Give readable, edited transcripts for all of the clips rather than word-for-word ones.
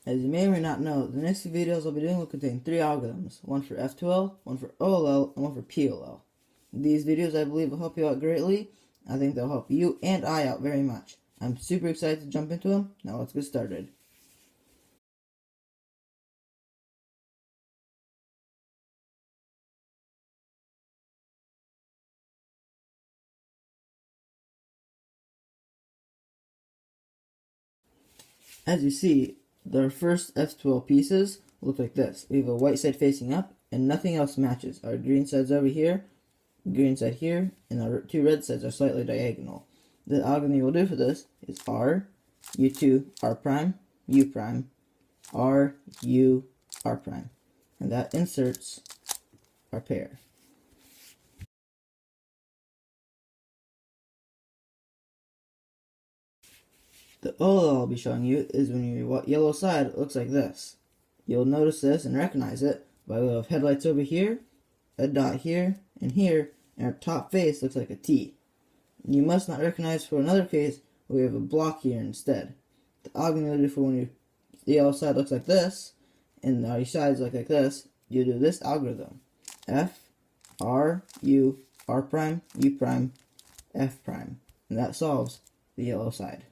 As you may or may not know, the next few videos I'll be doing will contain 3 algorithms, one for F2L, one for OLL, and one for PLL. These videos I believe will help you out greatly. I think they'll help you and I out very much. I'm super excited to jump into them. Now let's get started. As you see, the first F2L pieces look like this. We have a white side facing up and nothing else matches. Our green side's over here, green side here, and our 2 red sides are slightly diagonal. The algorithm we'll do for this is R, U2, R prime, U prime, R, U, R prime. And that inserts our pair. The OLL I'll be showing you is when your yellow side looks like this. You'll notice this and recognize it by way of headlights over here, a dot here, and our top face looks like a T. You must not recognize for another case where we have a block here instead. The algorithm you'll do for when the yellow side looks like this, and your sides look like this, you do this algorithm. F, R, U, R prime, U prime, F prime. And that solves the yellow side.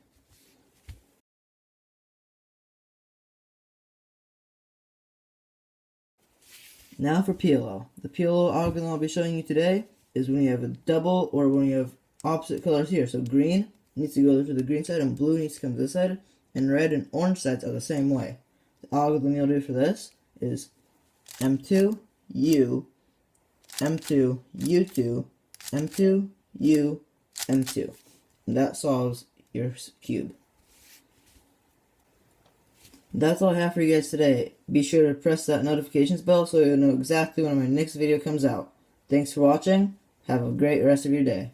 Now for PLL. The PLL algorithm I'll be showing you today is when you have a double or when you have opposite colors here. So green needs to go to the green side and blue needs to come to this side, and red and orange sides are the same way. The algorithm you'll do for this is M2, U, M2, U2, M2, U, M2. And that solves your cube. That's all I have for you guys today. Be sure to press that notifications bell so you'll know exactly when my next video comes out. Thanks for watching. Have a great rest of your day.